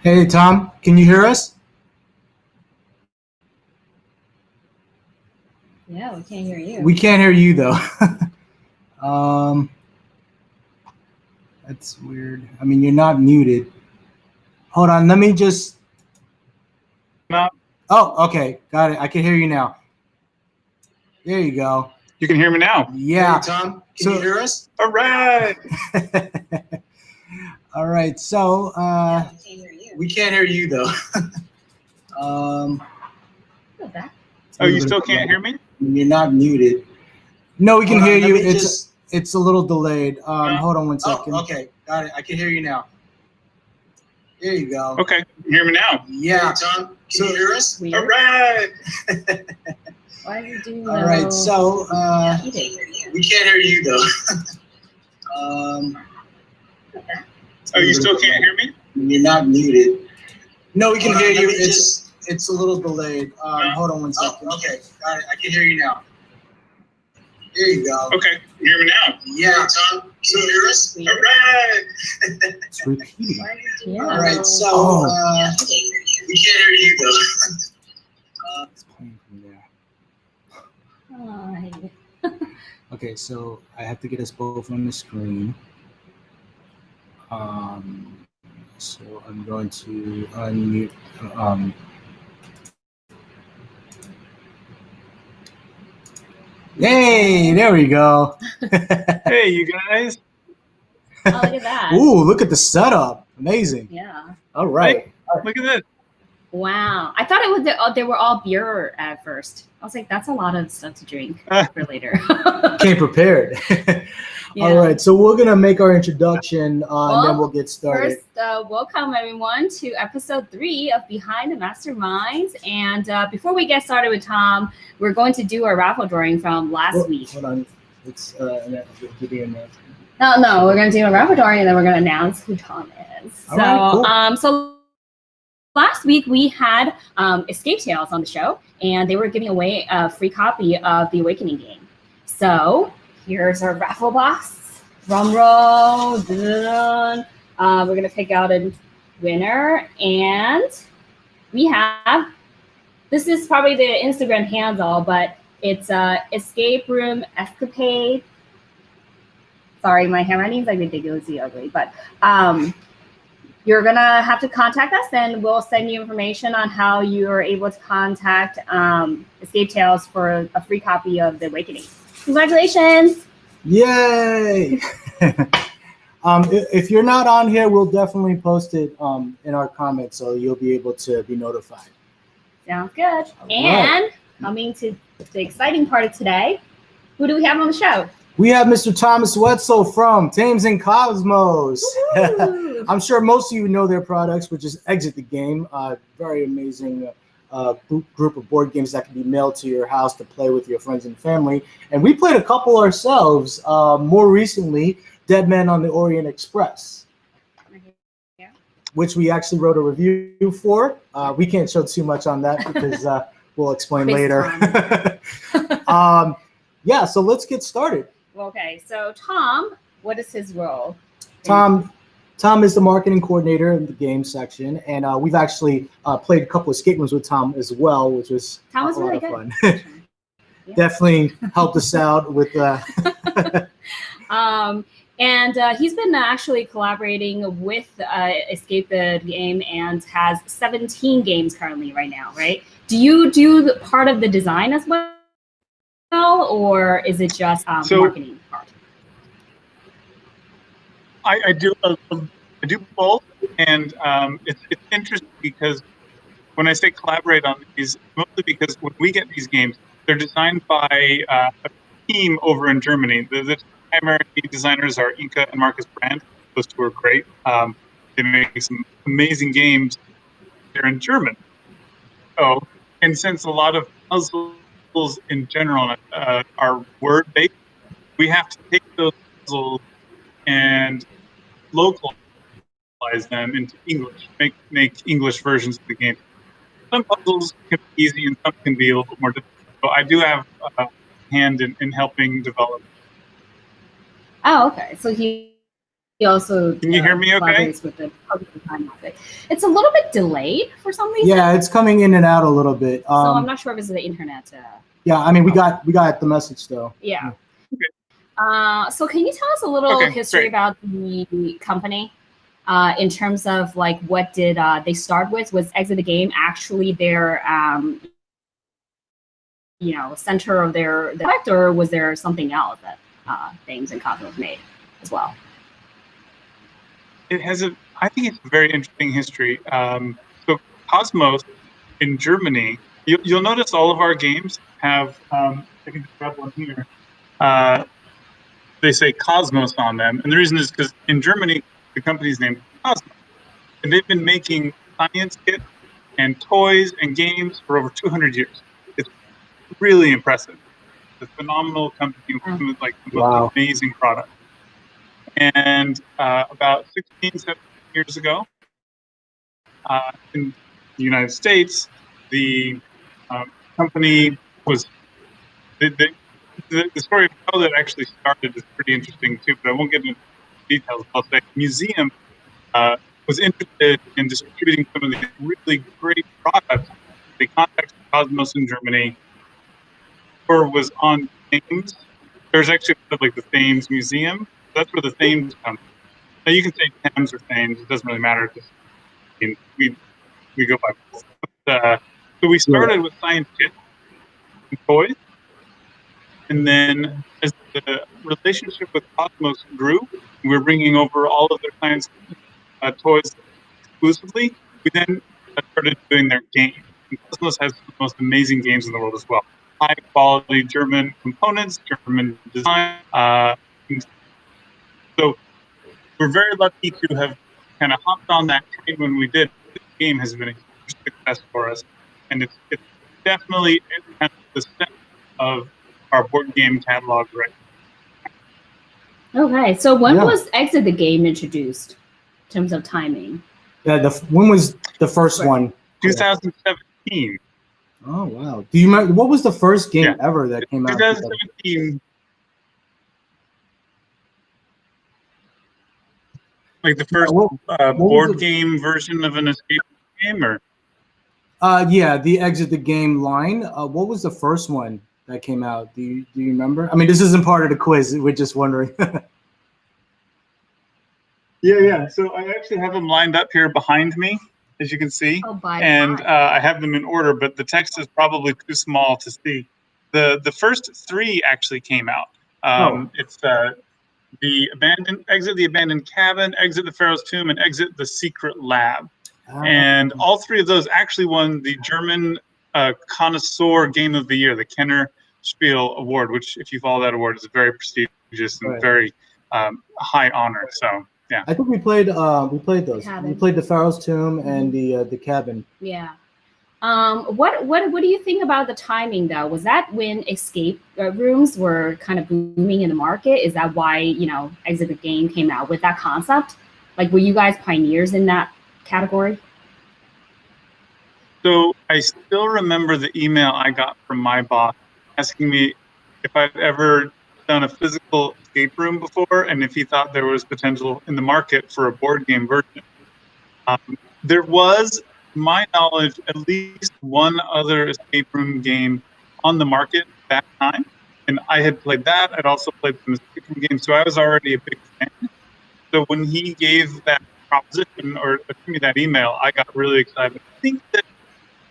Hey, Tom, can you hear us? Yeah, we can't hear you. We can't hear you, though. That's weird. I mean, you're not muted. Hold on, let me just... No. Oh, okay, got it. I can hear you now. There you go. You can hear me now. Yeah. Hey, Tom, can you hear us? All right. All right, so Yeah, we can't hear you. We can't hear you, though. What's that? Oh, you still can't hear me? You're not muted. No, we can Hold hear on, let you. me It's a little delayed. Hold on 1 second. Oh, okay, got it. I can hear you now. There you go. Okay, you can hear me now. Yeah. Hey, Tom, can you hear us? Weird. All right. Why is it doing All right, so we can't hear you. We can't hear you, though. What's that? Oh, you still can't hear me? You're not muted. no, we can Hold hear on, let you. me just- It's a little delayed. Hold on 1 Oh, second. okay, got it. I can hear you now. There you go. Okay, you can hear me now. Yeah, Tom, can you hear us? All right. It's repeating. Why is it doing All right, so Oh. Yeah, we can't hear you. we can't hear you, though. It's playing from there. Oh, I hate it. Okay, so I have to get us both on the screen. So I'm going to unmute. Hey, there we go. Hey, you guys. Oh, look at that. Ooh, look at the setup. Amazing. Yeah. All right. Look at this. Wow. I thought it was they were all beer at first. I was like, that's a lot of stuff to drink for later. Came prepared. Yeah. All right, so we're gonna make our introduction, and then we'll get started. First, welcome everyone to episode 3 of Behind the Masterminds. And before we get started with Tom, we're going to do a raffle drawing from last week. Hold on, it's video announcement. No, we're going to do a raffle drawing and then we're going to announce who Tom is. All right, cool. So last week we had Escape Tales on the show, and they were giving away a free copy of the Awakening game. So here's our raffle box. Drum roll. Dun. We're going to pick out a winner, and we have, this is probably the Instagram handle, but it's Escape Room Escapade. Sorry, my handwriting is like ridiculously ugly, but you're gonna have to contact us, and we'll send you information on how you are able to contact Escape Tales for a free copy of The Awakening. Congratulations! Yay! If you're not on here, we'll definitely post it in our comments, so you'll be able to be notified. Sounds good. All And right. coming to the exciting part of today, who do we have on the show? We have Mr. Thomas Wetzel from Thames and Kosmos. Woo-hoo. I'm sure most of you know their products, which is Exit the Game. Very amazing group of board games that can be mailed to your house to play with your friends and family. And we played a couple ourselves. More recently, Dead Man on the Orient Express, Yeah. which we actually wrote a review for. We can't show too much on that because we'll explain Quiz later. Yeah, so let's get started. Okay, so Tom, what is his role? Tom is the marketing coordinator in the game section, and we've actually played a couple of escape rooms with Tom as well, which was Tom was a lot really of good. fun. Yeah. Definitely helped us out with And he's been actually collaborating with Escape the Game and has 17 games currently right now, right? Do you do part of the design as well, or is it just So- marketing part? I do both, and it's interesting because when I say collaborate on these, mostly because when we get these games, they're designed by a team over in Germany. The primary designers are Inka and Marcus Brandt. Those two are great. They make some amazing games. They're in German. So, and since a lot of puzzles in general are word-based, we have to take those puzzles and localize them into English, make English versions of the game. Some puzzles can be easy and some can be a little bit more difficult. So I do have a hand in helping develop. Oh, okay. So he He also Can you hear me okay? collaborates with the public time market. It's a little bit delayed for some reason. Yeah, it's coming in and out a little bit. So I'm not sure if it's the internet. Yeah, I mean, we got the message though. Yeah. Okay. So can you tell us a little history great. about the company in terms of like what did they start with? Was Exit the Game actually their center of their product, or was there something else that Thames and Kosmos made as well? It has I think it's a very interesting history. So Kosmos in Germany, you'll notice all of our games have, I can just grab one here. They say Kosmos on them. And the reason is because in Germany, the company's named Kosmos. And they've been making science kits and toys and games for over 200 years. It's really impressive. It's a phenomenal company with like the most amazing products. And about 16, 17 years ago, in the United States, the company was the story of how that actually started is pretty interesting too. But I won't get into details. I'll say museum was interested in distributing some of these really great products. They contacted Kosmos in Germany, or was on Thames. There's actually like the Thames Museum. That's where the Thames comes from. Now you can say Thames or Thames. It doesn't really matter. I mean, we go by both. So we started with science kits and toys, and then as the relationship with Kosmos grew, we were bringing over all of their science toys exclusively. We then started doing their games. And Kosmos has the most amazing games in the world as well. High quality German components, German design. So we're very lucky to have kind of hopped on that train when we did. This game has been a huge success for us, and it's definitely at the center of our board game catalog right now. Okay, so when was Exit the Game introduced in terms of timing? Yeah, when was the first one? 2017. Oh wow! Do you remember what was the first game ever that came out? 2017. Like the first board game version of an escape game, or? Yeah, the Exit the Game line. What was the first one that came out? Do you remember? I mean, this isn't part of the quiz. We're just wondering. Yeah. So I actually have them lined up here behind me, as you can see, I have them in order, but the text is probably too small to see. The first three actually came out. It's Exit the Abandoned Cabin, Exit the Pharaoh's Tomb, and Exit the Secret Lab. And all three of those actually won the German Connoisseur Game of the Year, the Kenner Spiel Award, which, if you follow that award, is very prestigious and very high honor. So, yeah. I think we played those. We played the Pharaoh's Tomb and the Cabin. Yeah. What do you think about the timing though? Was that when escape rooms were kind of booming in the market? Is that why Exit the Game came out with that concept? Like, were you guys pioneers in that category? So I still remember the email I got from my boss asking me if I'd ever done a physical escape room before, and if he thought there was potential in the market for a board game version. There was, my knowledge, at least one other escape room game on the market at that time, and I had played that. I'd also played some escape room games, so I was already a big fan. So when he gave that proposition or sent me that email, I got really excited. I think that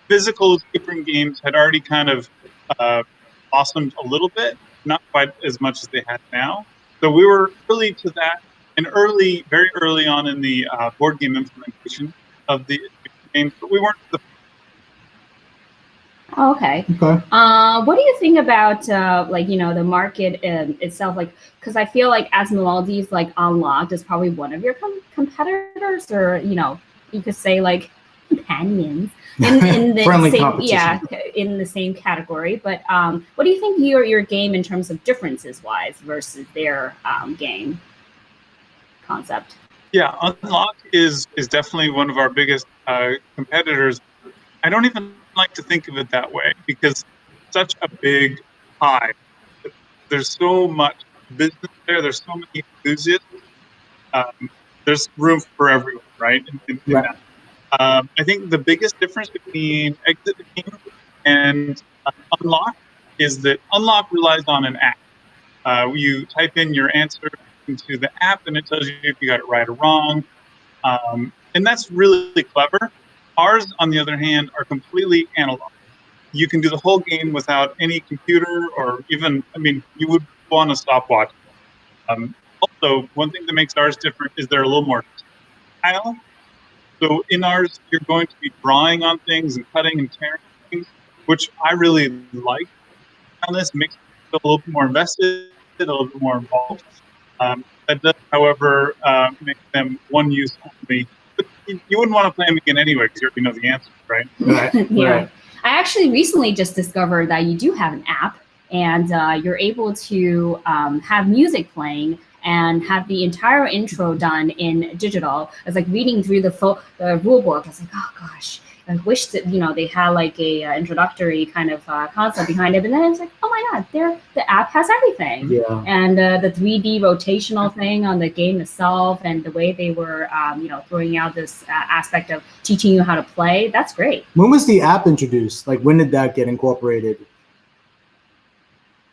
physical escape room games had already kind of blossomed a little bit, not quite as much as they had now. So we were early to that, and very early on in the board game implementation of the games, but we weren't the. Okay. What do you think about the market itself? Like, because I feel like as Melodies like Unlocked is probably one of your competitors, or you could say like companions in the same in the same category. But what do you think your game in terms of differences wise versus their game concept? Yeah, Unlocked is definitely one of our biggest competitors. I don't even like to think of it that way because it's such a big pie. There's so much business there. There's so many enthusiasts there's room for everyone, right? In Right. that. I think the biggest difference between Exit the Game and Unlock is that Unlock relies on an app. You type in your answer into the app, and it tells you if you got it right or wrong. And that's really clever. Ours, on the other hand, are completely analog. You can do the whole game without any computer or even, I mean, you would go on a stopwatch. Also, one thing that makes ours different is they're a little more tactile. So in ours, you're going to be drawing on things and cutting and tearing things, which I really like. On this makes me feel a little bit more invested, a little bit more involved. That does, however, make them one use only. But you wouldn't want to play them again anyway because you already know the answer, right? Right. Yeah. Right. I actually recently just discovered that you do have an app, and you're able to have music playing and have the entire intro done in digital. I was like reading through the rule book. I was like, oh gosh, I wish that they had like a introductory kind of concept behind it. But then I was like, oh my god, the app has everything. Yeah. And the 3D rotational thing on the game itself, and the way they were throwing out this aspect of teaching you how to play. That's great. When was the app introduced? Like, when did that get incorporated?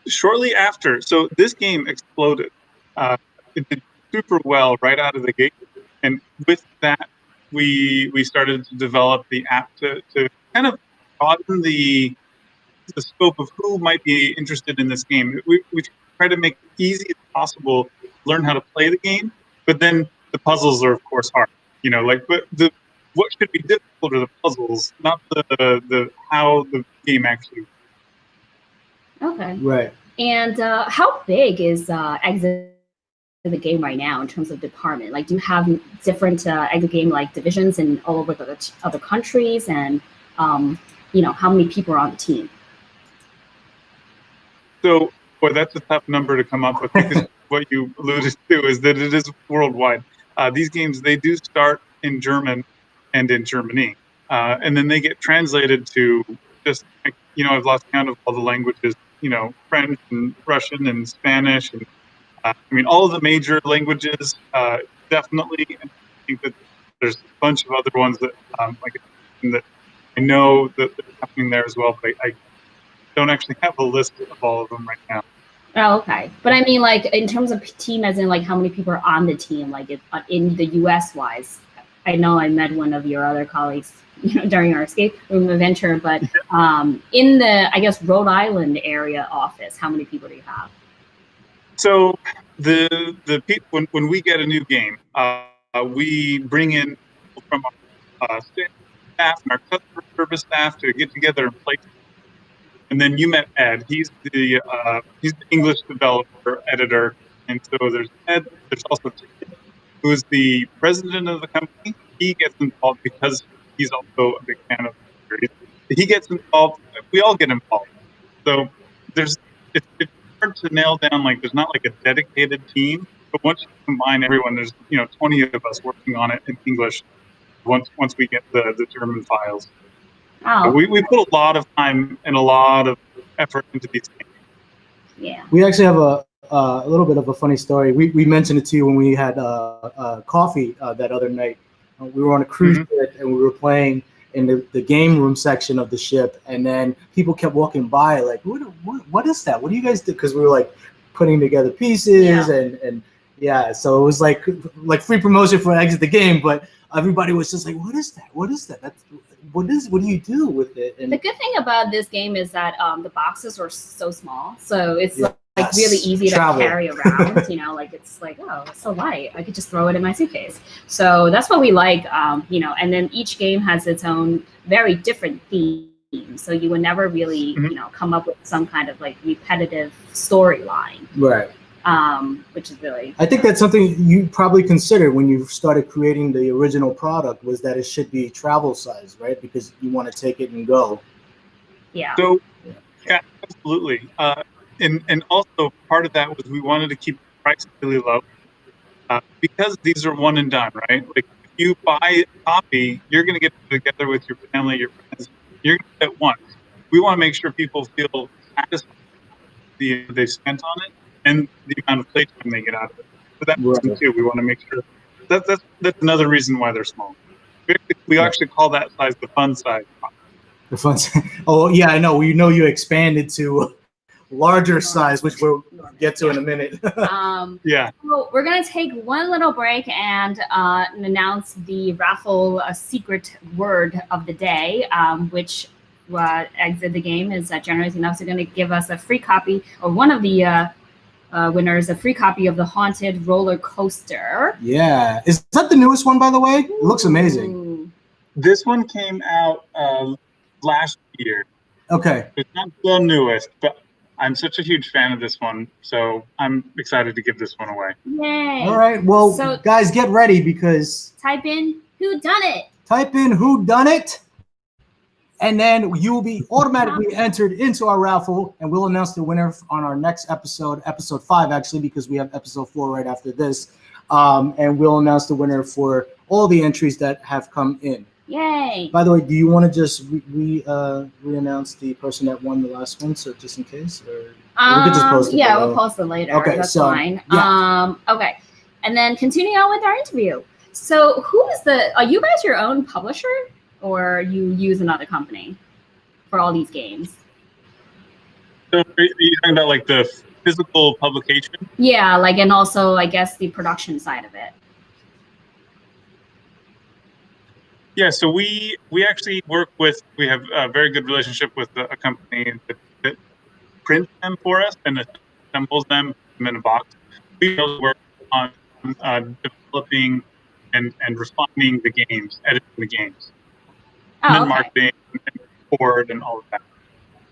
Shortly after, so this game exploded. It did super well right out of the gate, and with that, we started to develop the app to kind of broaden the scope of who might be interested in this game. We try to make it easy as possible to learn how to play the game, but then the puzzles are of course hard. But what should be difficult are the puzzles, not the how the game actually works. Okay. Right. And how big is Exit the Game right now in terms of department? Like, do you have different Exit Game like divisions in all over the other countries, and how many people are on the team? So, boy, that's a tough number to come up with because what you alluded to is that it is worldwide. These games, they do start in German and in Germany, and then they get translated to just, I've lost count of all the languages, French and Russian and Spanish, and all of the major languages, definitely. And I think that there's a bunch of other ones that, that I know that they're happening there as well, but I don't actually have a list of all of them right now. Oh, okay. But I mean, like, in terms of team, as in, like, how many people are on the team, like, in the U.S. wise? I know I met one of your other colleagues, during our escape room adventure, but in the, I guess, Rhode Island area office, how many people do you have? So the people, when we get a new game, we bring in people from our staff and our customer service staff to get together and play. And then you met Ed. He's the English developer editor. And so there's Ed. There's also Tim, who is the president of the company. He gets involved because he's also a big fan of the series. He gets involved. We all get involved. So it's hard to nail down. Like, there's not like a dedicated team. But once you combine everyone, there's 20 of us working on it in English. Once we get the German files. Oh, We put a lot of time and a lot of effort into these games. yeah. We actually have a little bit of a funny story. We mentioned it to you when we had coffee that other night. We were on a cruise ship and we were playing in the game room section of the ship, and then people kept walking by like, what is that? What do you guys do? Because we were like putting together pieces and yeah, so it was like free promotion for Exit the Game, but everybody was just like, what is that? What is that? What do you do with it? And the good thing about this game is that the boxes are so small, so it's like really easy to carry around. It's like, oh, it's so light. I could just throw it in my suitcase. So that's what we like. And then each game has its own very different theme. So you would never really, come up with some kind of like repetitive storyline. Right. Which is really. I think that's something you probably considered when you started creating the original product, was that it should be travel size, right? Because you want to take it and go. Yeah. So, yeah, absolutely. And also part of that was we wanted to keep the price really low because these are one and done, right? Like, if you buy a copy, you're going to get together with your family, your friends. You're going to get once. We want to make sure people feel satisfied with they've spent on it and the amount of playtime they get out of it. for that reason too. We want to make sure that's another reason why they're small. We actually call that size the fun size. The fun. Oh yeah, I know. We know you expanded to larger size, which we'll get to in a minute. Yeah. So we're gonna take one little break and announce the raffle secret word of the day, which exit the game is generous enough to going to give us a free copy, or one of the winners, a free copy of the Haunted Roller Coaster. Yeah. Is that the newest one, by the way? It looks amazing. Ooh. This one came out last year. Okay. It's not the newest, but I'm such a huge fan of this one, so I'm excited to give this one away. Yay. All right. Well, So- guys, get ready because Type in who done it. type in who done it, and then you will be automatically entered into our raffle, and we'll announce the winner on our next episode 5 actually, because we have episode 4 right after this, and we'll announce the winner for all the entries that have come in. Yay. By the way, do you want to just re-announce the person that won the last one, so just in case, or we could just post it Yeah, below? we'll post it later. Okay, That's so, fine. yeah. Okay, and then continuing on with our interview. So, who is are you guys your own publisher, or you use another company for all these games? So are you talking about like the physical publication? Yeah, like, and also I guess the production side of it. Yeah, so we actually work with, we have a very good relationship with a company that prints them for us and assembles them in a box. We also work on developing and refining the games, editing the games, Oh, and then okay. marketing and board and all of that.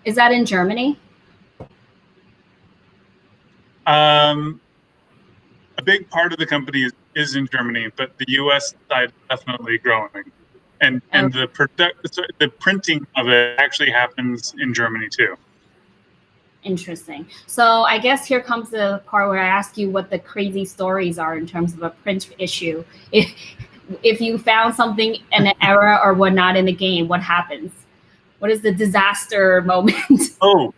Is that in Germany? A big part of the company is in Germany, but the U.S. side is definitely growing. And the printing of it actually happens in Germany too. Interesting. So I guess here comes the part where I ask you what the crazy stories are in terms of a print issue. If you found something, an error or whatnot in the game, what happens? What is the disaster moment? Oh,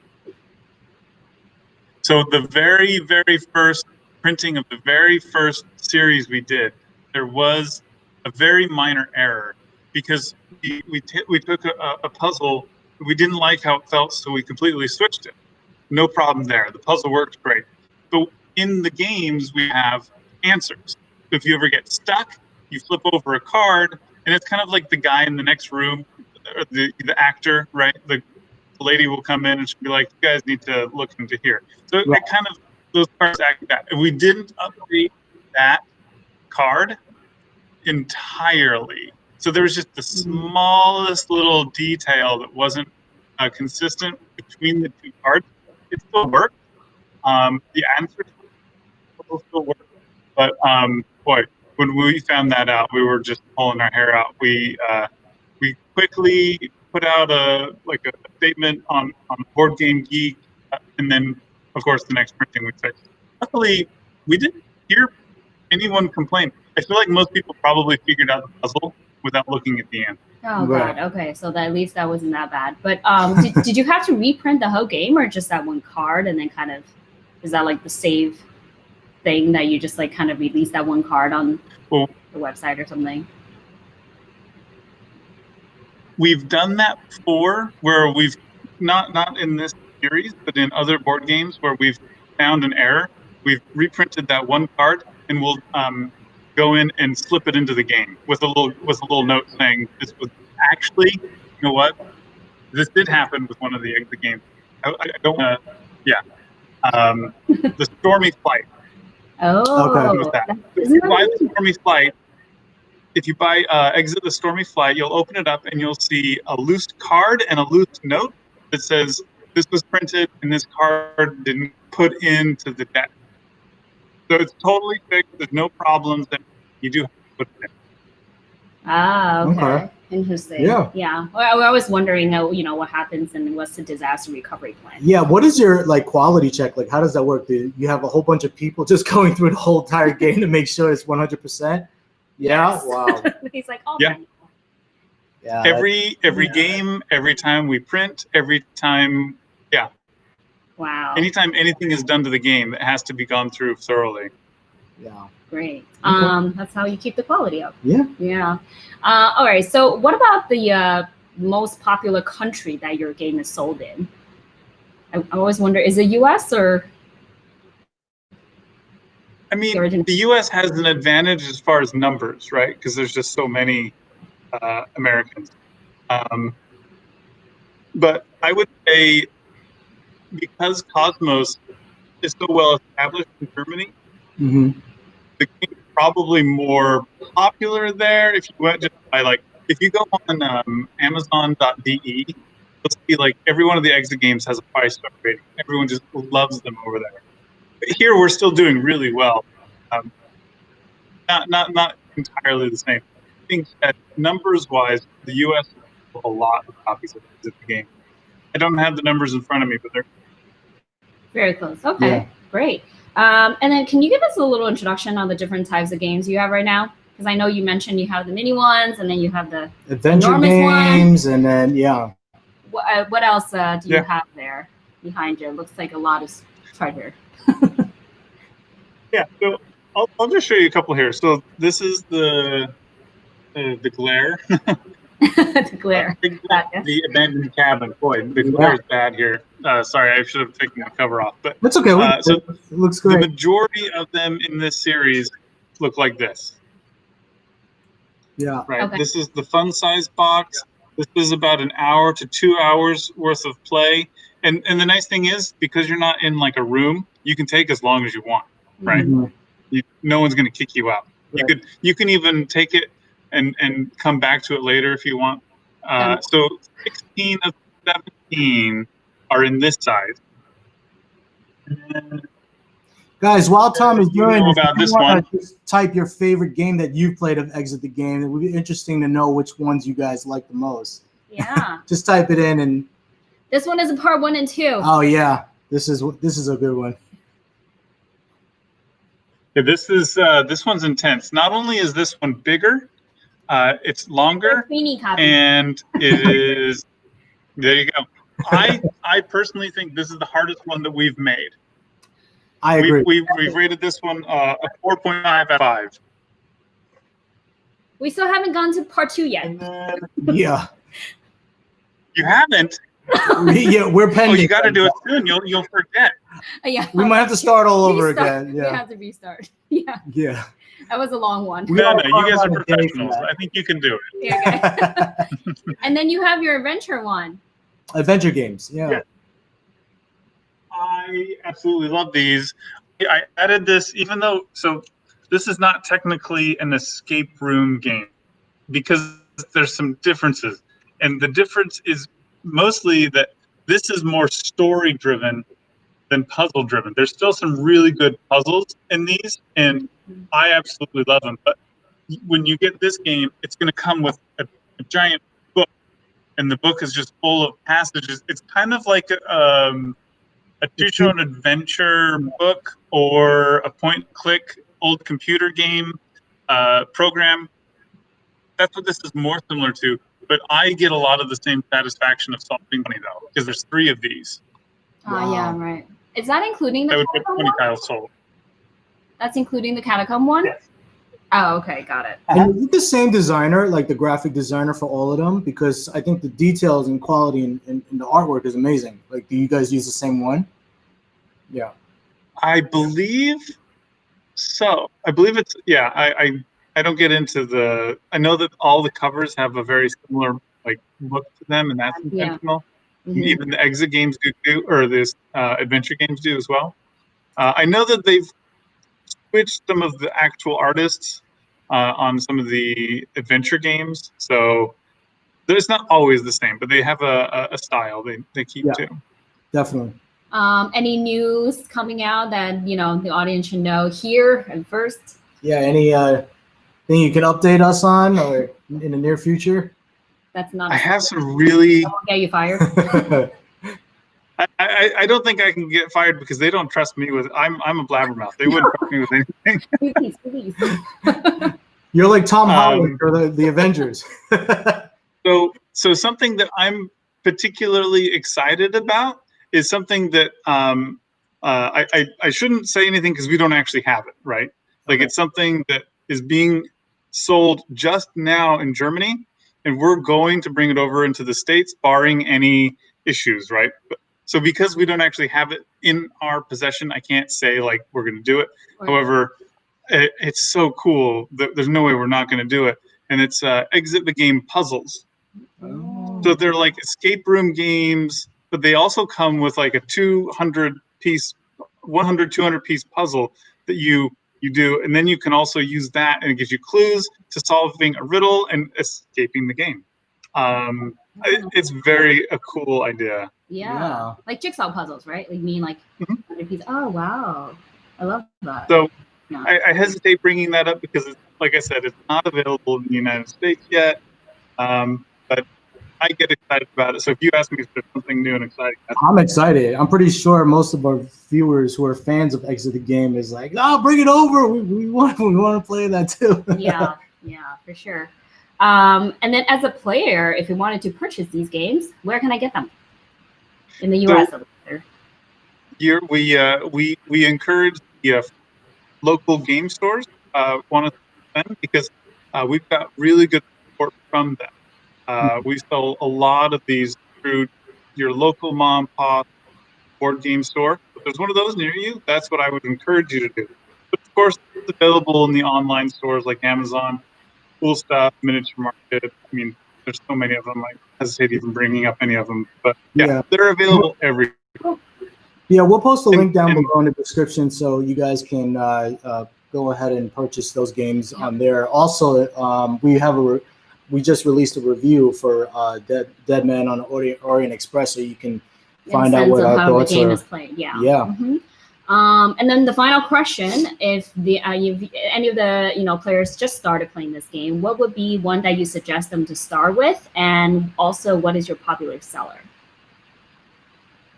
so the very, very first printing of the very first series we did, there was a very minor error because we took a puzzle. We didn't like how it felt, so we completely switched it. No problem there. The puzzle worked great. But in the games, we have answers. If you ever get stuck, you flip over a card, and it's kind of like the guy in the next room, or the actor, right? The lady will come in and she'll be like, "You guys need to look into here." So it kind of, those cards act like that. If we didn't update that card entirely, so there was just the smallest little detail that wasn't consistent between the two cards. It still worked. The answers still worked, but boy, when we found that out, we were just pulling our hair out. We quickly put out a statement on Board Game Geek, and then of course the next printing we fixed. Luckily, we didn't hear anyone complain. I feel like most people probably figured out the puzzle without looking at the answer. Oh Right. God. Okay, so at least that wasn't that bad. But did you have to reprint the whole game, or just that one card, and then kind of, is that like the save thing that you just like kind of release that one card on the website or something? We've done that before, where we've not in this series, but in other board games where we've found an error. We've reprinted that one card, and we'll go in and slip it into the game with a little note saying this was actually, you know what, this did happen with one of the games. I don't want to, yeah. The Stormy Flight. Oh, Okay. Was that. If Isn't you that buy neat? the Stormy Flight, if you buy Exit the Stormy Flight, you'll open it up and you'll see a loose card and a loose note that says this was printed and this card didn't put into the deck. So it's totally fixed. There's no problems. That you do have to put it in. Ah, okay. Okay. Interesting. Yeah. Yeah. Well, I was wondering, what happens and what's the disaster recovery plan? Yeah, what is your quality check? Like, how does that work? Do you have a whole bunch of people just going through the whole entire game to make sure it's 100%? Yeah. Yes. Wow. He's like, oh, Yeah. Yeah. Every game, every time we print, every time, wow. anytime anything is done to the game, it has to be gone through thoroughly. Yeah. Great. Okay. That's how you keep the quality up. Yeah. Yeah. All right. So what about the most popular country that your game is sold in? I always wonder, is it US or I mean, the origin? the U.S. has an advantage as far as numbers, right? Because there's just so many Americans. But I would say because Kosmos is so well established in Germany, Mm-hmm. the game is probably more popular there. If you went just by like, if you go on Amazon.de, you'll see like every one of the exit games has a 5-star rating. Everyone just loves them over there. But here we're still doing really well. Not entirely the same. I think that numbers wise, the U.S. sold a lot of copies of the game. I don't have the numbers in front of me, but they're Very close. Okay, Yeah. great. And then can you give us a little introduction on the different types of games you have right now? Because I know you mentioned you have the mini ones, and then you have the Adventure enormous games, and then yeah. what else do you Yeah. have there behind you? It looks like a lot is treasure. yeah. So I'll just show you a couple here. So this is the glare. The glare. Gotcha. The abandoned cabin. Boy, the glare is bad here. Sorry, I should have taken the cover off. But That's okay. so It looks the great. majority of them in this series look like this. Yeah. Right. Okay. This is the fun size box. This is about an hour to 2 hours worth of play. And the nice thing is, because you're not in like a room, you can take as long as you want. Right. Mhm. No one's going to kick you out. Right. You can even take it and come back to it later if you want. So 16 of 17 are in this size. Guys, while Tom is You doing know this, about if you this wanna one. just type your favorite game that you've played of Exit the Game. It would be interesting to know which ones you guys like the most. Yeah. Just type it in and This one is a part 1 and 2. oh yeah, this is a good one. Yeah, this one's intense. Not only is this one bigger, it's longer, Mini copy. and it is. There you go. I personally think this is the hardest one that we've made. I agree. We've rated this one a 4.5 out of 5. We still haven't gone to part 2 yet. And then Yeah. you haven't. Yeah, we're Oh, pending. you got to do it soon. You'll forget. Yeah. We might have to start all over Restart. again. We Yeah. have to restart. Yeah. Yeah. That was a long one. We No, all you guys thought are about a day for professionals. that. I think you can do it. Yeah, okay. And then you have your adventure one. Adventure games. Yeah. Yeah. I absolutely love these. I added this, even though, so this is not technically an escape room game because there's some differences. And the difference is mostly that this is more story driven than puzzle driven. There's still some really good puzzles in these, and I absolutely love them. But when you get this game, it's going to come with a giant book, and the book is just full of passages. It's kind of like a choose-your-own adventure book or a point-and-click old computer game program. That's what this is more similar to. But I get a lot of the same satisfaction of solving money, though, because there's 3 of these. Oh, yeah, right. Is that including the I would put catacomb 20 one? tiles sold. That's including the catacomb one? Yes. Oh, okay, got it. And is it the same designer, like the graphic designer for all of them? Because I think the details and quality in the artwork is amazing. Like, do you guys use the same one? Yeah. I believe so. I believe it's, yeah, I don't get into the, I know that all the covers have a very similar like look to them, and that's Yeah. intentional. And Mhm. even the exit games do too, or this adventure games do as well. I know that they've switched some of the actual artists on some of the adventure games, so it's not always the same, but they have a style they keep Yeah. to. Definitely. Any news coming out that the audience should know here and first? Yeah. Any thing you can update us on, or in the near future? That's not. I have some really. That won't get you fired. I don't think I can get fired because they don't trust me with. I'm a blabbermouth. They wouldn't trust me with anything. Please. You're like Tom Holland for the Avengers. So something that I'm particularly excited about is something that I shouldn't say anything because we don't actually have it, right? Like it's something that is being sold just now in Germany, and we're going to bring it over into the States, barring any issues, right? So because we don't actually have it in our possession, I can't say like we're going to do it. Right. However, it's so cool that there's no way we're not going to do it. And it's Exit the Game puzzles. Oh. So they're like escape room games, but they also come with like a 200 piece puzzle that you do, and then you can also use that, and it gives you clues to solving a riddle and escaping the game. It's very a cool idea. Yeah. Like jigsaw puzzles, right? Like like oh wow, I love that. So yeah. I hesitate bringing that up because, like I said, it's not available in the United States yet. But I get excited about it. So if you ask me if there's something new and exciting, I'm excited. I'm pretty sure most of our viewers who are fans of Exit the Game is like, "Oh, bring it over. We want to play that too." yeah, for sure. And then as a player, if you wanted to purchase these games, where can I get them? In the U.S. Here we encourage the local game stores want to spend because we've got really good support from them. We sell a lot of these through your local mom pop board game store. If there's one of those near you, that's what I would encourage you to do. But of course, it's available in the online stores like Amazon, Cool Stuff, Miniature Market. I mean, there's so many of them. I hesitate even bringing up any of them. But yeah. They're available everywhere. Yeah, we'll post a link down below in the description so you guys can go ahead and purchase those games on there. Also, we just released a review for Dead Man on Orient Express, so you can find out what our thoughts the game are. is played. Yeah. Yeah. And then the final question: if any of the players just started playing this game, what would be one that you suggest them to start with, and also what is your popular seller?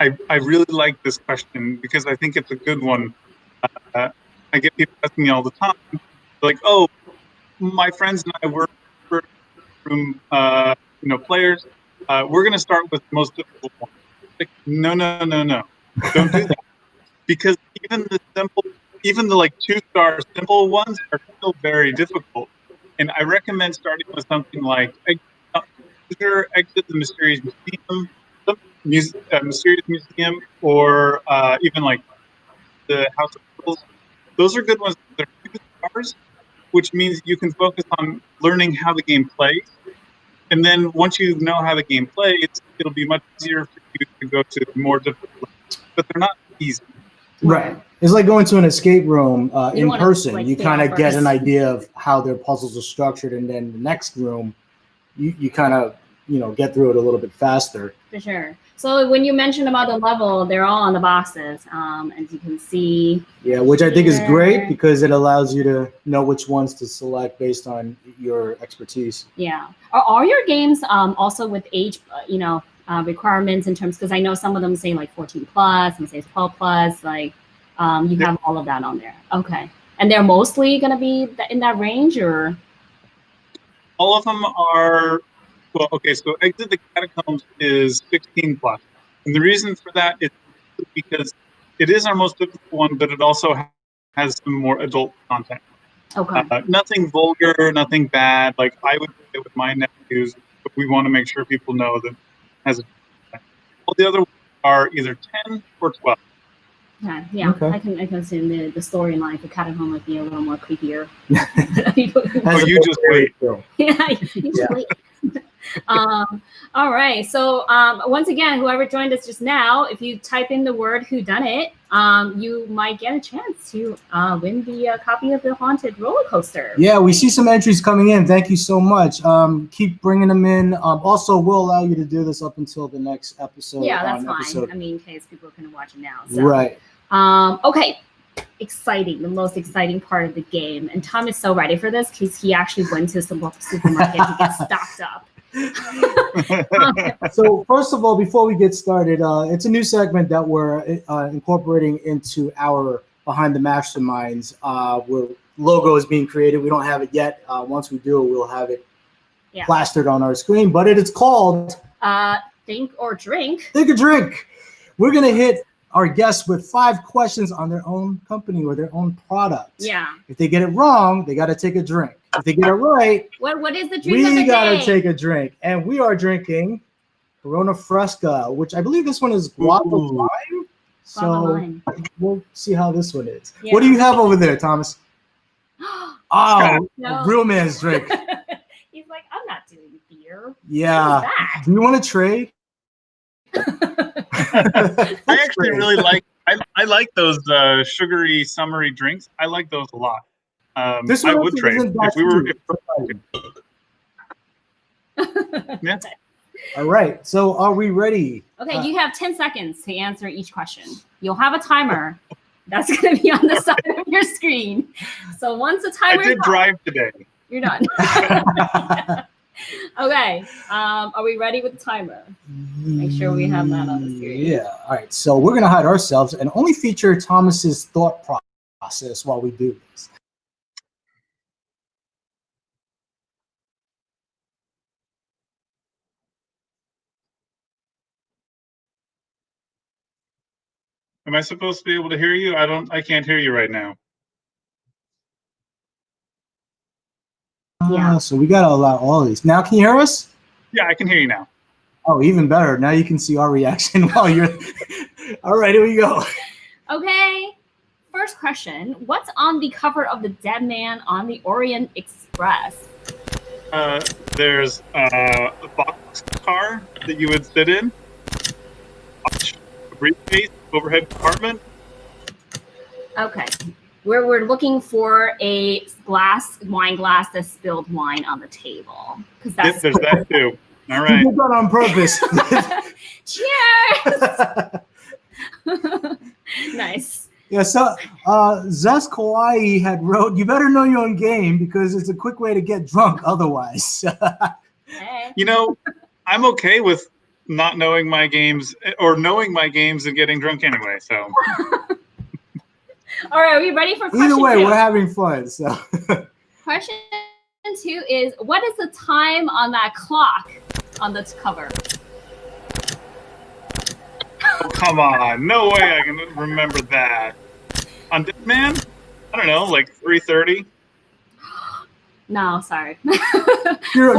I really like this question because I think it's a good one. I get people asking me all the time, like, "Oh, my friends and I work for room, players. We're going to start with the most difficult one." Like, no, don't do that, because even the like 2-star simple ones are still very difficult. And I recommend starting with something like Exit the Mysterious Museum. Mysterious Museum, or even like the House of Riddles. Those are good ones. They're 2 stars, which means you can focus on learning how the game plays. And then once you know how the game plays, it'll be much easier for you to go to more difficult. But they're not easy. Right. It's like going to an escape room in person. Like, you kind of get an idea of how their puzzles are structured, and then the next room, you kind of get through it a little bit faster. For sure. So when you mentioned about the level, they're all on the boxes, as you can see. Yeah, which I think is great because it allows you to know which ones to select based on your expertise. Yeah. Are all your games also with age, requirements in terms? Because I know some of them say like 14 plus, some say 12 plus. Like you have all of that on there. Okay. And they're mostly going to be in that range, or? All of them are. Well, okay, so Exit the Catacombs is 16 plus. And the reason for that is because it is our most difficult one, but it also has some more adult content. Okay. Nothing vulgar, nothing bad. Like I would play with my nephews, but we want to make sure people know that it has all the other ones are either 10 or 12. Yeah. Okay. I can assume the storyline for Catacomb would be a little more creepier. You just wait. Yeah, you just wait. All right. So once again, whoever joined us just now, if you type in the word "whodunit," you might get a chance to win the copy of the Haunted Roller Coaster. Yeah, we see some entries coming in. Thank you so much. Keep bringing them in. Also, we'll allow you to do this up until the next episode. Yeah, that's fine. I mean, in case people can watch it now. So. Right. Okay. Exciting, the most exciting part of the game. And Tom is so ready for this because he actually went to some supermarket to get stocked up. So first of all, before we get started, it's a new segment that we're incorporating into our Behind the Masterminds, where logo is being created. We don't have it yet. Once we do, we'll have it plastered on our screen. But it is called Think or Drink. Think or Drink. We're gonna hit our guests with 5 questions on their own company or their own product. Yeah. If they get it wrong, they got to take a drink. If they get it right, What is the drink of the we got to day? take a drink. And we are drinking Corona Fresca, which I believe this one is guava lime. So lime. we'll see how this one is. Yeah. What do you have over there, Thomas? Oh, No. a real man's drink. He's like, I'm not doing beer. Yeah. What is that? Do you want to trade? I actually really like. I like those sugary, summery drinks. I like those a lot. This I one would actually trade isn't that if we were. sweet. Yeah. All right. So are we ready? Okay, you have 10 seconds to answer each question. You'll have a timer. That's going to be on the side of your screen. So once the I timer did drive today. you're done. Okay. Are we ready with the timer? Make sure we have that on the screen. Yeah. All right. So we're going to hide ourselves and only feature Thomas's thought process while we do this. Am I supposed to be able to hear you? I can't hear you right now. Yeah. So we got to allow all of these. Now, can you hear us? Yeah, I can hear you now. Oh, even better. Now you can see our reaction while you're. All right, here we go. Okay. First question. What's on the cover of the Dead Man on the Orient Express? There's a box car that you would sit in, a briefcase, overhead compartment. Okay. We're looking for a wine glass that spilled wine on the table. Because that's There's that too. All You right. did that on purpose. Cheers! Nice. Yeah, so Zest Kawaii had wrote, you better know your own game because it's a quick way to get drunk otherwise. Hey. You know, I'm okay with not knowing my games or knowing my games and getting drunk anyway. So All right, are we ready for question Either way, 2? we're having fun. So Question 2 is, what is the time on that clock on the cover? oh, come on, no way I can remember that. On Dead Man, I don't know, like 3:30. No, sorry. you're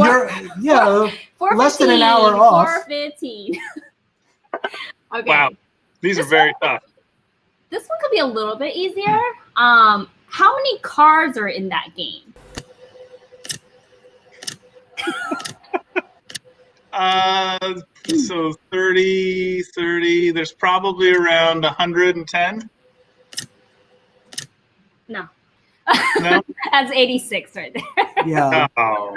yeah, 4:15, less than an hour off. 4:15. Okay. Wow, these are very tough. This one could be a little bit easier. How many cards are in that game? So 30. There's probably around 110. No. No. That's 86 right there. Yeah. Oh,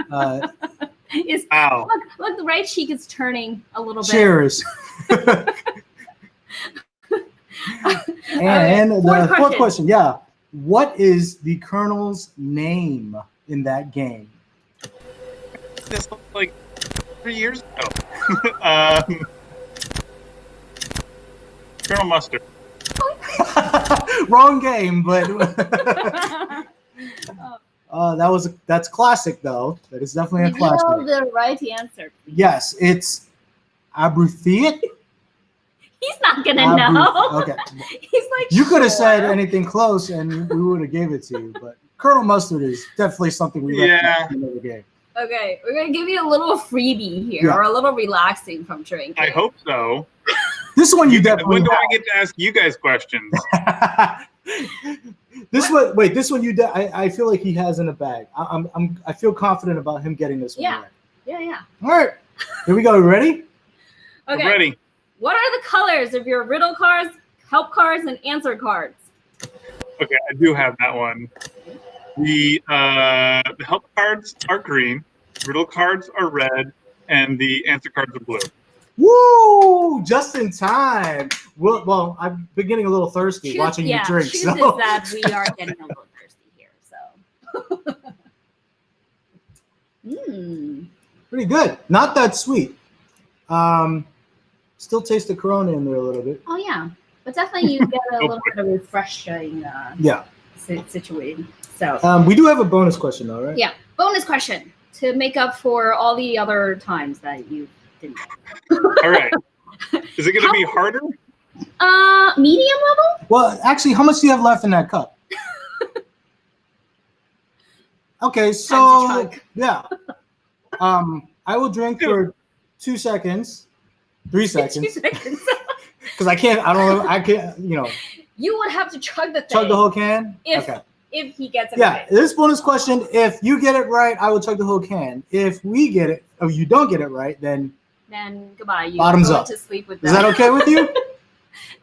It's, wow. look, the right cheek is turning a little bit. Cheers. And the fourth question, yeah. What is the Colonel's name in that game? This was like 3 years ago. Colonel Mustard. Wrong game, but that's classic though. That is definitely a You classic. know the right answer. Yes, it's Abrutheat. He's not gonna know. Okay. He's like, You could have sure. said anything close and we would have gave it to you, but Colonel Mustard is definitely something we Yeah. recommend in the game. Okay, we're gonna give you a little freebie here, Yeah. or a little relaxing from drinking. I hope so. This one you definitely When do I get to ask you guys questions? This one you I feel like he has in a bag. I feel confident about him getting this one. Yeah. Right. Yeah. All right. Here we go. Ready? Okay. Ready? What are the colors of your riddle cards, help cards, and answer cards? Okay, I do have that one. The help cards are green, riddle cards are red, and the answer cards are blue. Woo! Just in time. Well, I'm beginning a little thirsty watching you drink. Choose So. is that we are getting a little thirsty here. So. Pretty good. Not that sweet. Still taste the Corona in there a little bit. Oh yeah, but definitely you get a little bit of refreshing Yeah. situation. So We do have a bonus question though, right? yeah, bonus question to make up for all the other times that you didn't. All right. Is it going to be harder? Medium level? Well, actually, how much do you have left in that cup? Okay, so chug. yeah. I will drink for 2 seconds, 3 2 seconds, seconds. because I can't. I can't. You would have to chug the thing. Chug the whole can. If Okay. if he gets it Yeah, right. this bonus question, if you get it right, I will chug the whole can. If we get it, or you don't get it right, then Then goodbye. You Bottoms go up. to sleep with is that okay with you?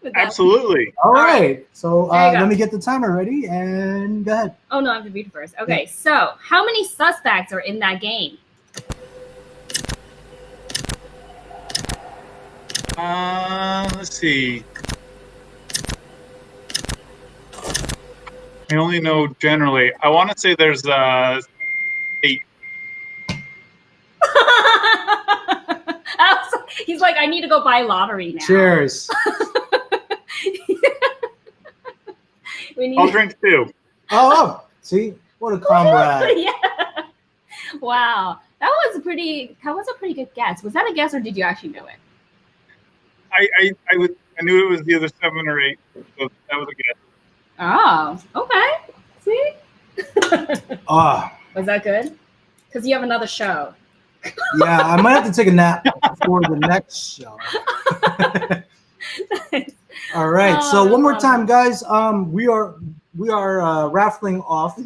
with that. Absolutely. All right. right. So There you go. let me get the timer ready and go ahead. Oh no, I have to read first. Okay, so how many suspects are in that game? Let's see. I only know generally. I want to say there's 8. He's like, I need to go buy lottery now. Cheers. We need I'll drink 2. Oh, see, what a comrade. yeah. Wow, that was a pretty good guess. Was that a guess or did you actually know it? I knew it was the other 7 or 8. So that was a guess. Oh, okay. See, Ah, was that good? Because you have another show. yeah, I might have to take a nap for the next show. All right. So one more time, guys. We are raffling off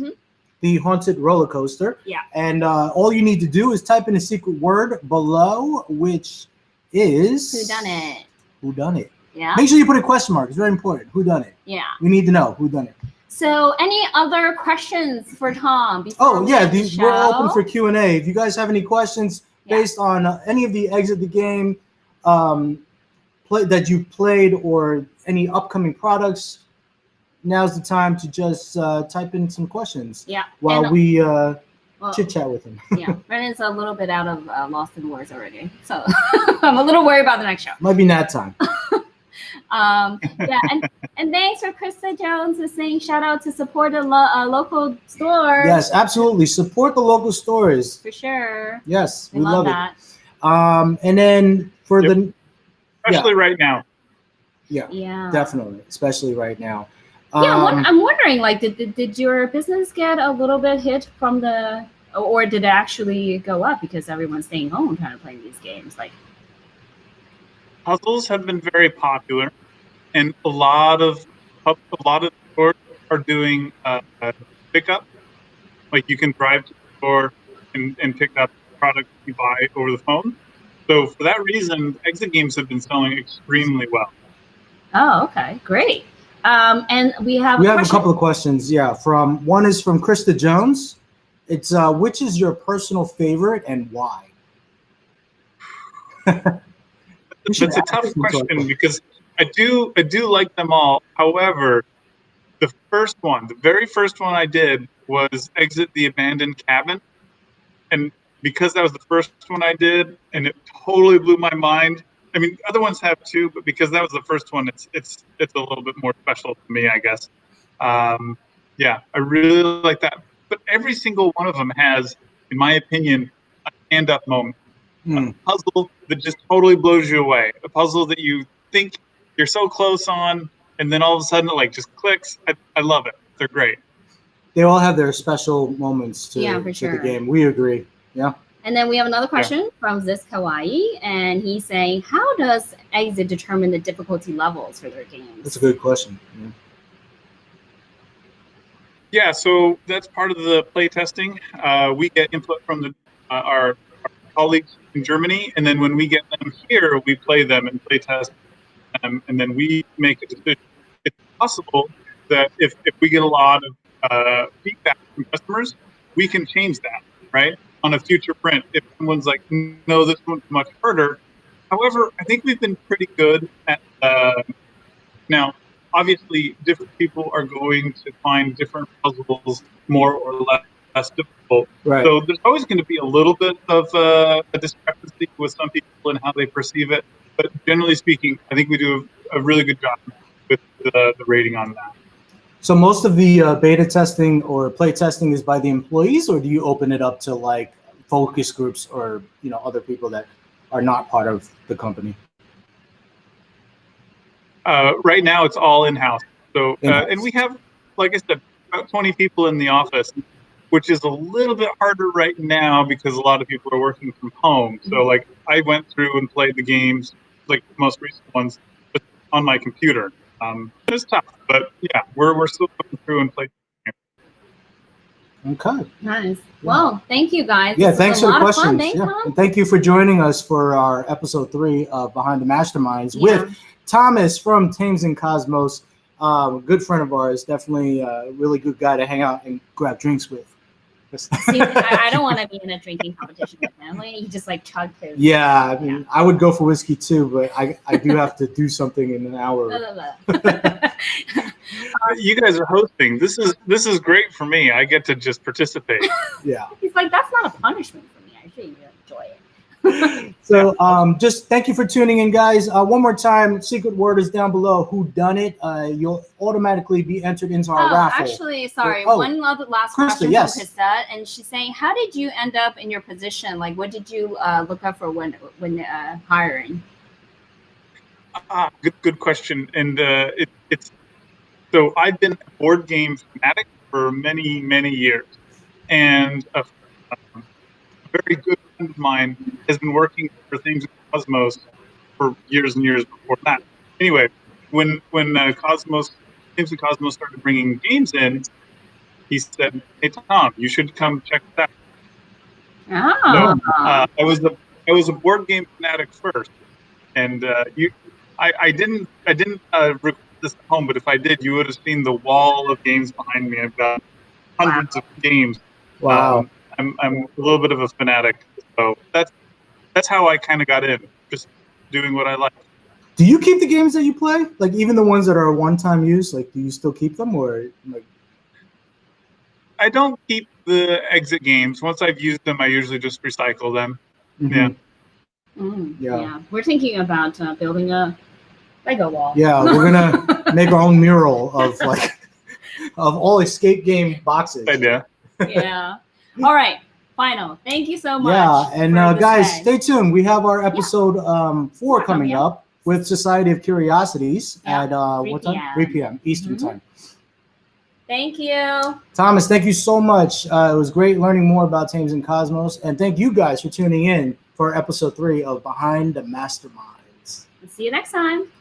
the haunted roller coaster. Yeah. And all you need to do is type in a secret word below, which is Who done it? Who done it? Yeah. Make sure you put a question mark. It's very important. Who done it? Yeah. We need to know who done it. So, any other questions for Tom? Before Oh we yeah, end the we're show? open for Q&A. If you guys have any questions based on any of the Exit the Game that you've played or any upcoming products, now's the time to just type in some questions. Yeah. While And, we well, chit chat with him. yeah, Brennan's a little bit out of Lost in Words already, so I'm a little worried about the next show. Might be nap time. Yeah, and thanks for Krista Jones is saying shout out to support a local store. Yes, absolutely. Support the local stores. For sure. Yes, We we love love that. it. And then for the Especially right now. Yeah. definitely, especially right now. Yeah, I'm wondering, like, did your business get a little bit hit from the, or did it actually go up because everyone's staying home trying to play these games? Like, Puzzles have been very popular, and a lot of stores are doing pickup. Like you can drive to the store and pick up products you buy over the phone. So for that reason, exit games have been selling extremely well. oh, okay, great. And we have We a have a question. couple of questions. Yeah, one is from Krista Jones. It's which is your personal favorite and why? That's a tough question because I do like them all. However, the very first one I did was Exit the Abandoned Cabin, and because that was the first one I did, and it totally blew my mind. I mean, other ones have too, but because that was the first one, it's a little bit more special to me, I guess. Yeah, I really like that. But every single one of them has, in my opinion, a stand-up moment. A puzzle that just totally blows you away. A puzzle that you think you're so close on, and then all of a sudden it like just clicks. I love it. They're great. They all have their special moments to Yeah, for the sure. game. We agree. Yeah. And then we have another question from Ziz Kawaii, and he's saying, how does Exit determine the difficulty levels for their games? That's a good question. Yeah, so that's part of the play testing. We get input from our colleagues in Germany, and then when we get them here, we play them and play test them, and then we make a decision. It's possible that if we get a lot of feedback from customers, we can change that, right? On a future print, if someone's like, no, this one's much harder. However, I think we've been pretty good at now. Obviously, different people are going to find different puzzles more or less difficult. Right. So there's always going to be a little bit of a discrepancy with some people and how they perceive it. But generally speaking, I think we do a really good job with the rating on that. So most of the beta testing or play testing is by the employees, or do you open it up to like focus groups or other people that are not part of the company? Right now, it's all in-house. So, In-house. and we have, like I said, about 20 people in the office, which is a little bit harder right now because a lot of people are working from home. So, like, I went through and played the games, like the most recent ones, just on my computer. It's tough, but yeah, we're still going through and playing. Okay. Nice. Well, thank you guys. Yeah, This was thanks a for the lot of fun. questions. Thanks, Yeah. Tom. And thank you for joining us for our episode 3 of Behind the Masterminds Yeah. with Thomas from Thames and Kosmos. Good friend of ours, definitely a really good guy to hang out and grab drinks with. See, I don't want to be in a drinking competition with him. Like, he just like chugged his. Yeah, I mean, I would go for whiskey too, but I do have to do something in an hour. You guys are hosting. This is great for me. I get to just participate. Yeah. He's like, that's not a punishment for me. I actually enjoy it. So just thank you for tuning in, guys. One more time, secret word is down below. Who done it? You'll automatically be entered into our raffle. Actually, sorry. Oh, one other last Krista, question yes. from Krista, and she's saying, how did you end up in your position? Like, what did you look up for when hiring? Good question. And it's so I've been a board game fanatic for many years, and a very good friend of mine has been working for Thames and Kosmos for years and years before that. Anyway, when Thames and Kosmos started bringing games in, he said, "Hey Tom, you should come check that." Oh. So, I was a board game fanatic first, and I didn't record this at home, but if I did, you would have seen the wall of games behind me. I've got hundreds of games. Wow. I'm a little bit of a fanatic, so that's how I kind of got in, just doing what I like. Do you keep the games that you play? Like even the ones that are one-time use? Like, do you still keep them, or like? I don't keep the exit games. Once I've used them, I usually just recycle them. Mhm. Yeah. Yeah. We're thinking about building a Lego wall. Yeah, we're gonna make our own mural of of all escape game boxes. Idea. Yeah. All right. Final. Thank you so much. Yeah, and for this guys, day. stay tuned. We have our episode 4 coming up with Society of Curiosities at 3 what time? p.m. 3 p.m. Eastern Mhm. time. Thank you. Thomas, thank you so much. It was great learning more about Thames and Kosmos, and thank you guys for tuning in for episode 3 of Behind the Masterminds. See you next time.